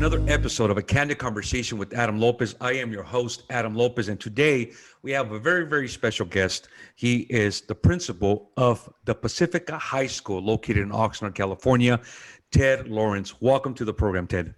another episode of A Candid Conversation with Adam Lopez. I am your host, Adam Lopez, and today we have a very, very special guest. He is the principal of the Pacifica High School located in Oxnard, California, Ted Lawrence. Welcome to the program, Ted.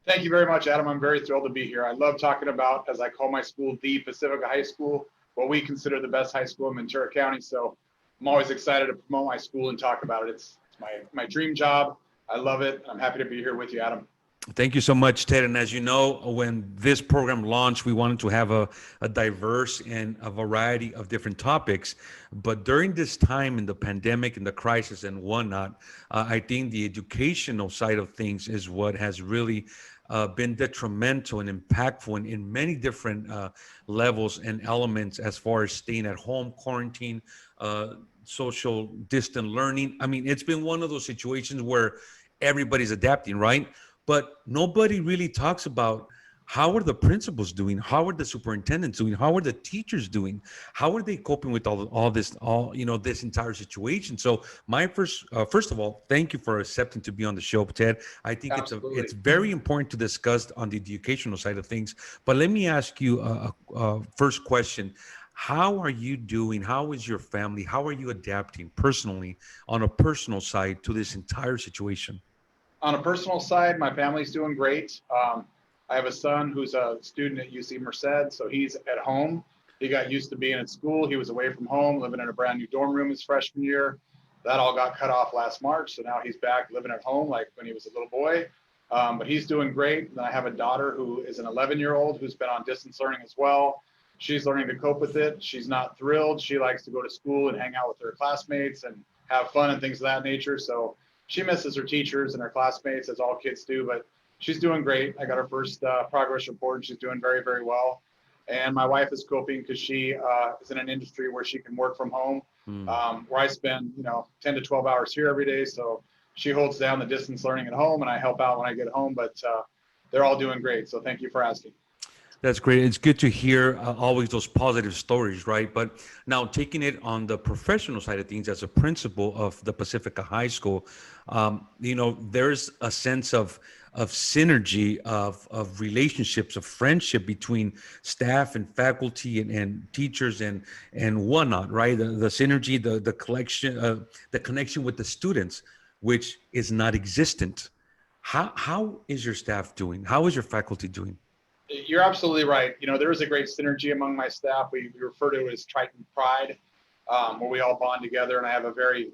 Thank you very much, Adam. I'm very thrilled to be here. I love talking about, as I call my school, the Pacifica High School, what we consider the best high school in Ventura County. So I'm always excited to promote my school and talk about it. It's my dream job. I love it. I'm happy to be here with you, Adam. Thank you so much, Ted. And as you know, when this program launched, we wanted to have a diverse and a variety of different topics. But during this time in the pandemic and the crisis and whatnot, I think the educational side of things is what has really been detrimental and impactful in many different levels and elements as far as staying at home, quarantine, social distant learning. I mean, it's been one of those situations where everybody's adapting, right? But nobody really talks about how are the principals doing? How are the superintendents doing? How are the teachers doing? How are they coping with all this this entire situation? So my first of all, thank you for accepting to be on the show, Ted. I think Absolutely. it's very important to discuss on the educational side of things. But let me ask you a first question. How are you doing? How is your family? How are you adapting personally on a personal side to this entire situation? On a personal side, my family's doing great. I have a son who's a student at UC Merced, so he's at home. He got used to being at school. He was away from home, living in a brand new dorm room his freshman year. That all got cut off last March, so now he's back living at home like when he was a little boy. But he's doing great. And I have a daughter who is an 11-year-old who's been on distance learning as well. She's learning to cope with it. She's not thrilled. She likes to go to school and hang out with her classmates and have fun and things of that nature. So she misses her teachers and her classmates, as all kids do, but she's doing great. I got her first progress report, and she's doing very, very well. And my wife is coping because she is in an industry where she can work from home, where I spend 10 to 12 hours here every day. So she holds down the distance learning at home, and I help out when I get home. But they're all doing great. So thank you for asking. That's great. It's good to hear always those positive stories, right? But now taking it on the professional side of things, as a principal of the Pacifica High School, there's a sense of synergy, of relationships, of friendship between staff and faculty and teachers and whatnot, right? The synergy, the collection, the connection with the students, which is not existent. How is your staff doing? How is your faculty doing? You're absolutely right. There is a great synergy among my staff. We refer to it as Triton Pride, where we all bond together. And I have a very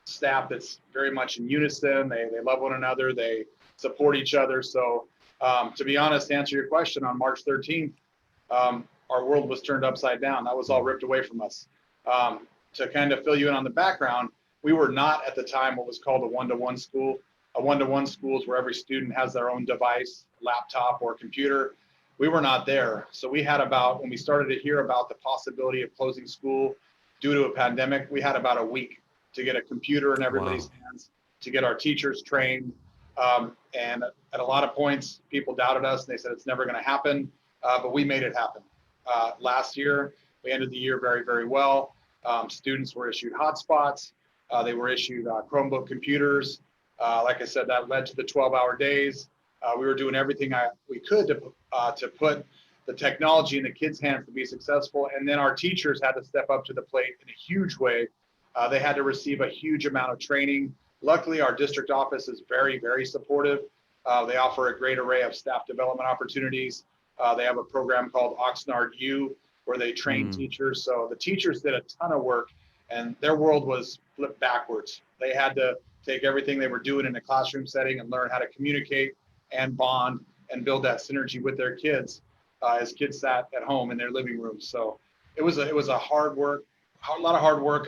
staff that's very much in unison. They love one another. They support each other. So to be honest, to answer your question, on March 13th, our world was turned upside down. That was all ripped away from us. To kind of fill you in on the background, we were not at the time what was called a one-to-one school. A one-to-one school is where every student has their own device, laptop or computer. We were not there. So we had when we started to hear about the possibility of closing school due to a pandemic, we had about a week to get a computer in everybody's hands, to get our teachers trained. And at a lot of points, people doubted us and they said it's never going to happen, but we made it happen. Last year, we ended the year very, very well. Students were issued hotspots. They were issued Chromebook computers. Like I said, that led to the 12-hour days. We were doing everything we could to put the technology in the kids' hands to be successful. And then our teachers had to step up to the plate in a huge way. They had to receive a huge amount of training. Luckily, our district office is very, very supportive. They offer a great array of staff development opportunities. They have a program called Oxnard U, where they train teachers. So the teachers did a ton of work, and their world was flipped backwards. They had to take everything they were doing in a classroom setting and learn how to communicate and bond and build that synergy with their kids as kids sat at home in their living rooms. So it was a lot of hard work, a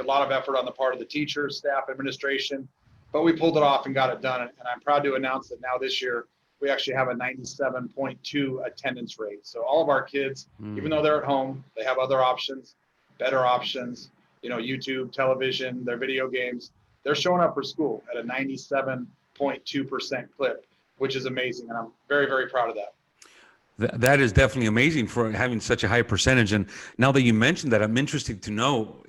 lot of effort on the part of the teachers, staff, administration, but we pulled it off and got it done. And I'm proud to announce that now this year, we actually have a 97.2 attendance rate. So all of our kids, even though they're at home, they have other options, better options, YouTube, television, their video games. They're showing up for school at a 97.2% clip, which is amazing. And I'm very, very proud of that. That is definitely amazing for having such a high percentage. And now that you mentioned that, I'm interested to know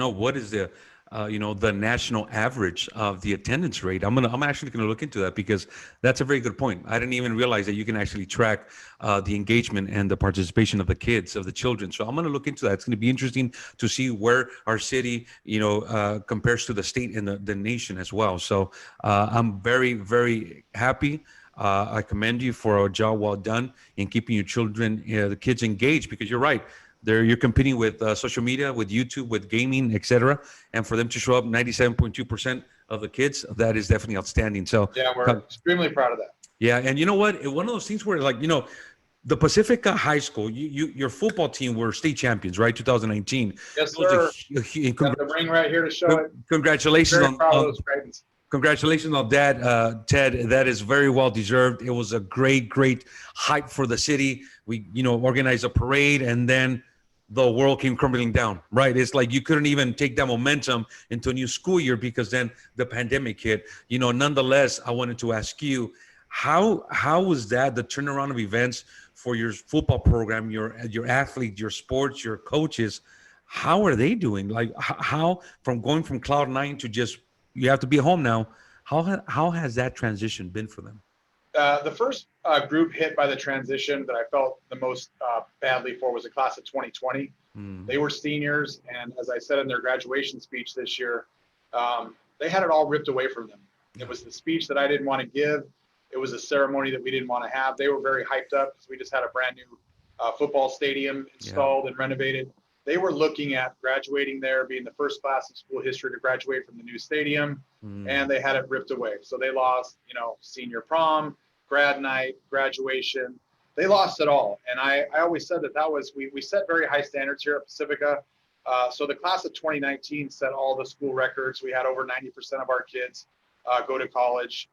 what is the the national average of the attendance rate. I'm actually gonna look into that because that's a very good point. I didn't even realize that you can actually track the engagement and the participation of the kids, of the children. So I'm gonna look into that. It's gonna be interesting to see where our city, compares to the state and the nation as well. So I'm very, very happy. I commend you for a job well done in keeping your children, the kids engaged, because you're right. You're competing with social media, with YouTube, with gaming, etc. And for them to show up 97.2% of the kids, that is definitely outstanding. So, Yeah, we're extremely proud of that. yeah, and you know what? One of those things where, like, the Pacifica High School, your football team were state champions, right? 2019. Yes, That was sir. Got the ring right here to show it. Congratulations Very proud of those Titans. congratulations on that, Ted. That is very well deserved. It was a great, great hype for the city. We, organized a parade, and then the world came crumbling down, right? It's like you couldn't even take that momentum into a new school year because then the pandemic hit. Nonetheless, I wanted to ask you, how was that, the turnaround of events for your football program, your athlete, your sports, your coaches? How are they doing? Like, how from going from cloud nine to just you have to be home now? How has that transition been for them? The first group hit by the transition that I felt the most badly for was the class of 2020. They were seniors, and as I said in their graduation speech this year, they had it all ripped away from them. It was the speech that I didn't want to give. It was a ceremony that we didn't want to have. They were very hyped up because we just had a brand new football stadium installed and renovated. They were looking at graduating there, being the first class in school history to graduate from the new stadium, and they had it ripped away. So they lost, senior prom, grad night, graduation. They lost it all. And I always said that was, we set very high standards here at Pacifica. So the class of 2019 set all the school records. We had over 90% of our kids go to college,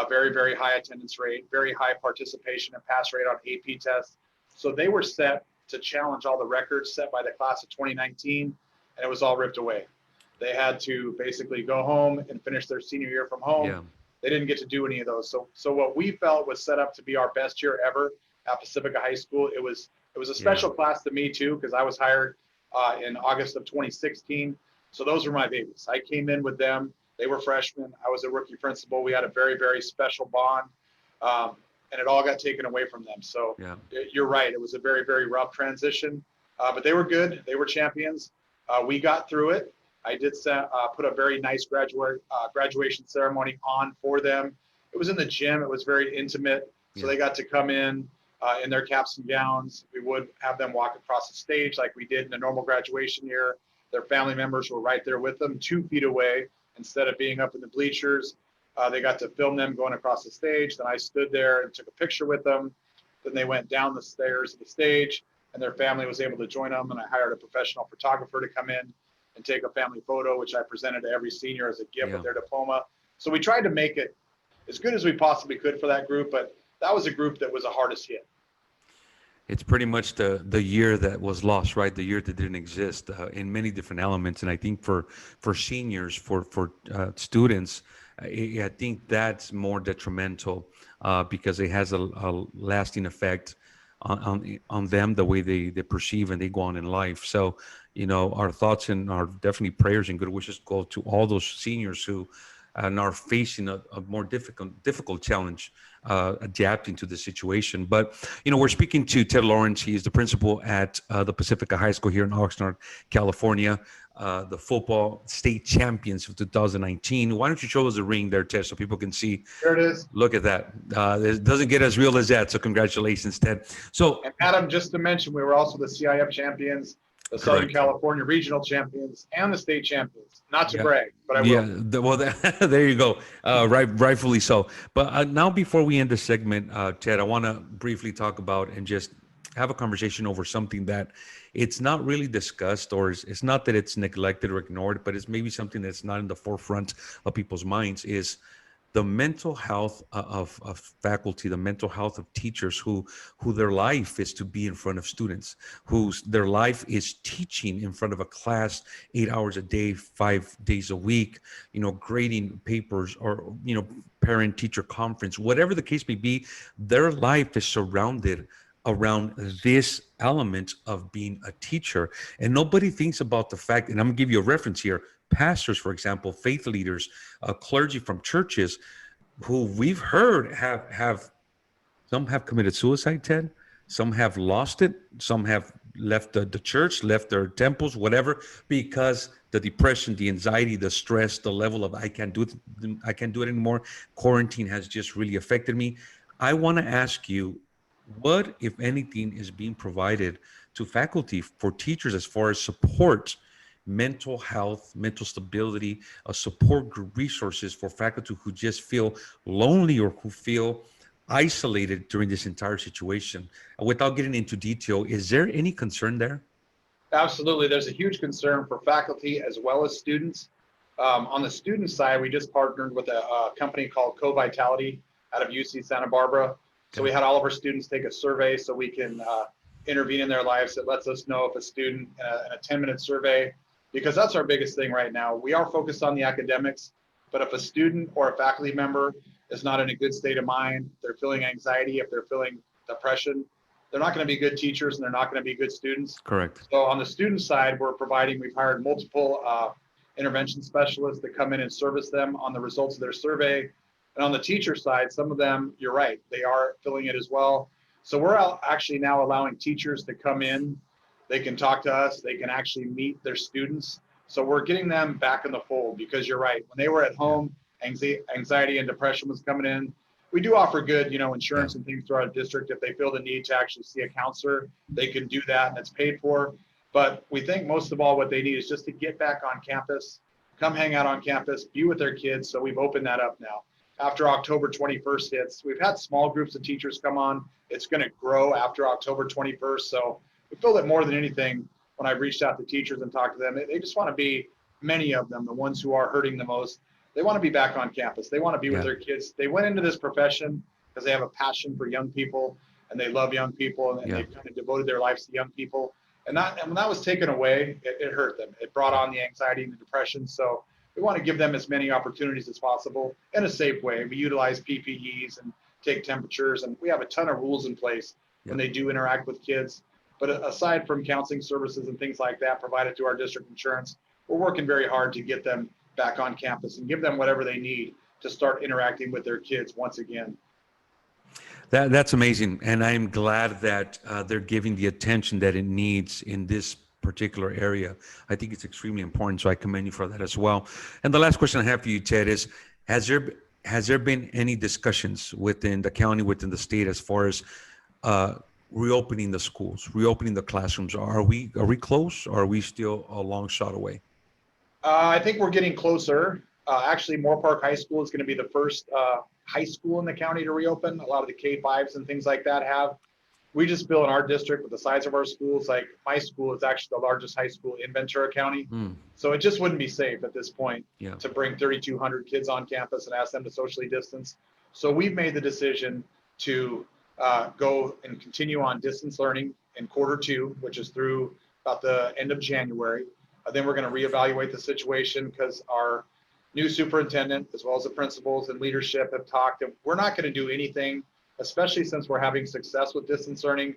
very, very high attendance rate, very high participation and pass rate on AP tests. So they were set to challenge all the records set by the class of 2019, and it was all ripped away. They had to basically go home and finish their senior year from home. Yeah. They didn't get to do any of those. So what we felt was set up to be our best year ever at Pacifica High School. It was a special class to me too, because I was hired in August of 2016. So those were my babies. I came in with them. They were freshmen. I was a rookie principal. We had a very, very special bond. And it all got taken away from them. So you're right. It was a very, very rough transition, but they were good. They were champions. We got through it. I did put a very nice graduation ceremony on for them. It was in the gym. It was very intimate. So they got to come in their caps and gowns. We would have them walk across the stage like we did in a normal graduation year. Their family members were right there with them, 2 feet away, instead of being up in the bleachers. They got to film them going across the stage. Then I stood there and took a picture with them. Then they went down the stairs of the stage, and their family was able to join them. And I hired a professional photographer to come in and take a family photo, which I presented to every senior as a gift with their diploma. So we tried to make it as good as we possibly could for that group, but that was a group that was the hardest hit. It's pretty much the year that was lost, right? The year that didn't exist in many different elements. And I think for seniors, for students, I think that's more detrimental because it has a lasting effect on them, the way they perceive and they go on in life. So, our thoughts and our definitely prayers and good wishes go to all those seniors who are facing a more difficult challenge adapting to the situation. But, we're speaking to Ted Lawrence. He is the principal at the Pacifica High School here in Oxnard, California, the football state champions of 2019. Why don't you show us the ring there, Ted, so people can see? There it is. Look at that. It doesn't get as real as that. So congratulations, Ted. So, and Adam, just to mention, we were also the CIF champions, the Southern California regional champions, and the state champions. Not to brag, but I will. There you go. Rightfully so. But now, before we end the segment, Ted, I want to briefly talk about and just have a conversation over something that it's not really discussed, or it's not that it's neglected or ignored, but it's maybe something that's not in the forefront of people's minds, is the mental health of faculty, the mental health of teachers who their life is to be in front of students, their life is teaching in front of a class 8 hours a day, 5 days a week, grading papers, or, parent teacher conference, whatever the case may be. Their life is surrounded around this element of being a teacher. And nobody thinks about the fact, and I'm gonna give you a reference here, pastors, for example, faith leaders, clergy from churches who we've heard have some have committed suicide, Ted. Some have lost it. Some have left the church, left their temples, whatever, because the depression, the anxiety, the stress, the level of I can't do it anymore. Quarantine has just really affected me. I want to ask you, what, if anything, is being provided to faculty for teachers as far as support, mental health, mental stability, support group resources for faculty who just feel lonely or who feel isolated during this entire situation? Without getting into detail, is there any concern there? Absolutely. There's a huge concern for faculty as well as students. On the student side, we just partnered with a company called Co-Vitality out of UC Santa Barbara. So we had all of our students take a survey so we can intervene in their lives. It lets us know if a student in a 10-minute survey, because that's our biggest thing right now. We are focused on the academics, but if a student or a faculty member is not in a good state of mind, they're feeling anxiety, if they're feeling depression, they're not going to be good teachers and they're not going to be good students. Correct. So on the student side, we've hired multiple intervention specialists that come in and service them on the results of their survey. And on the teacher side, some of them, you're right, they are feeling it as well. So we're actually now allowing teachers to come in. They can talk to us. They can actually meet their students. So we're getting them back in the fold, because you're right. When they were at home, anxiety and depression was coming in. We do offer good, insurance and things through our district. If they feel the need to actually see a counselor, they can do that, and it's paid for. But we think most of all what they need is just to get back on campus, come hang out on campus, be with their kids. So we've opened that up now. After October 21st hits, we've had small groups of teachers come on. It's going to grow after October 21st. So we feel that more than anything, when I've reached out to teachers and talked to them, they just want to be, many of them, the ones who are hurting the most, they want to be back on campus. They want to be with their kids. They went into this profession because they have a passion for young people and they love young people, and they've kind of devoted their lives to young people. And when that was taken away, it hurt them. It brought on the anxiety and the depression. So we want to give them as many opportunities as possible in a safe way. We utilize PPEs and take temperatures, and we have a ton of rules in place when they do interact with kids. But aside from counseling services and things like that provided through our district insurance, we're working very hard to get them back on campus and give them whatever they need to start interacting with their kids once again. That's amazing. And I'm glad that they're giving the attention that it needs in this particular area. I think it's extremely important. So I commend you for that as well. And the last question I have for you, Ted, is has there been any discussions within the county, within the state, as far as reopening the schools, reopening the classrooms? Are we close, or are we still a long shot away? I think we're getting closer. Actually, Moore Park High School is going to be the first high school in the county to reopen. A lot of the K-5s and things like that have. We just feel in our district, with the size of our schools, like my school is actually the largest high school in Ventura County. So it just wouldn't be safe at this point to bring 3,200 kids on campus and ask them to socially distance. So we've made the decision to go and continue on distance learning in Q2, which is through about the end of January. Then we're going to reevaluate the situation, because our new superintendent, as well as the principals and leadership, have talked, and we're not going to do anything, especially since we're having success with distance learning.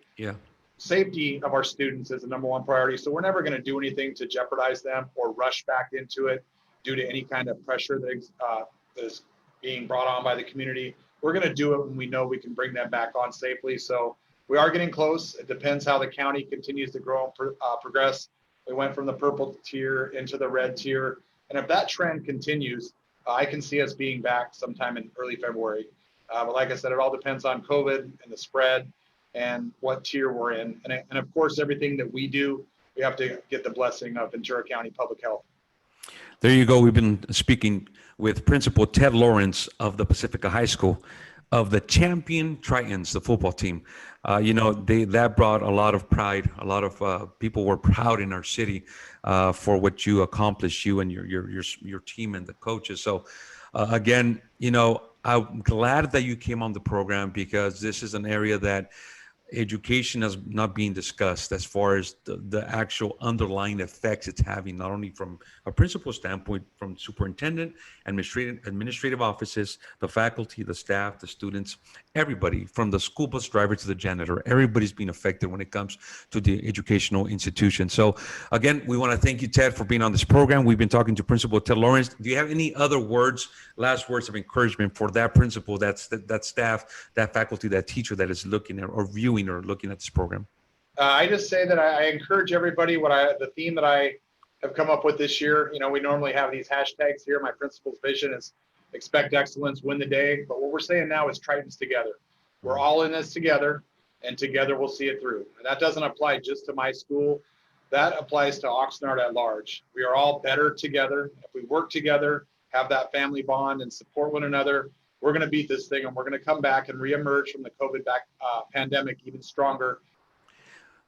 Safety of our students is the #1 priority. So we're never going to do anything to jeopardize them or rush back into it due to any kind of pressure that is being brought on by the community. We're going to do it when we know we can bring them back on safely. So we are getting close. It depends how the county continues to grow and progress. We went from the purple tier into the red tier. And if that trend continues, I can see us being back sometime in early February. But like I said, it all depends on COVID and the spread and what tier we're in. And of course, everything that we do, we have to get the blessing of Ventura County Public Health. There you go. We've been speaking with Principal Ted Lawrence of the Pacifica High School, of the champion TRITONS, the football team. That brought a lot of pride. A lot of people were proud in our city for what you accomplished, you and your team and the coaches. So again, I'm glad that you came on the program, because this is an area that education is not being discussed as far as the actual underlying effects it's having, not only from a principal standpoint, from superintendent, administrative offices, the faculty, the staff, the students, everybody, from the school bus driver to the janitor, everybody's being affected when it comes to the educational institution. So again, we want to thank you, Ted, for being on this program. We've been talking to Principal Ted Lawrence. Do you have any other words, last words of encouragement for that principal, that staff, that faculty, that teacher that is looking at or viewing or looking at this program? I just say that I encourage everybody. The theme that I have come up with this year, we normally have these hashtags here. My principal's vision is expect excellence, win the day. But what we're saying now is Tritons together. We're all in this together, and together we'll see it through. And that doesn't apply just to my school. That applies to Oxnard at large. We are all better together. If we work together, have that family bond, and support one another, we're going to beat this thing, and we're going to come back and reemerge from the COVID pandemic even stronger.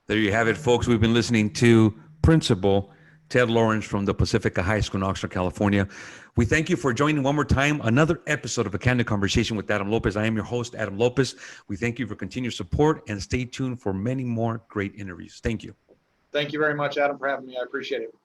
There you have it, folks. We've been listening to Principal Ted Lawrence from the Pacifica High School in Oxnard, California. We thank you for joining one more time another episode of A Candid Conversation with Adam Lopez. I am your host, Adam Lopez. We thank you for continued support, and stay tuned for many more great interviews. Thank you. Thank you very much, Adam, for having me. I appreciate it.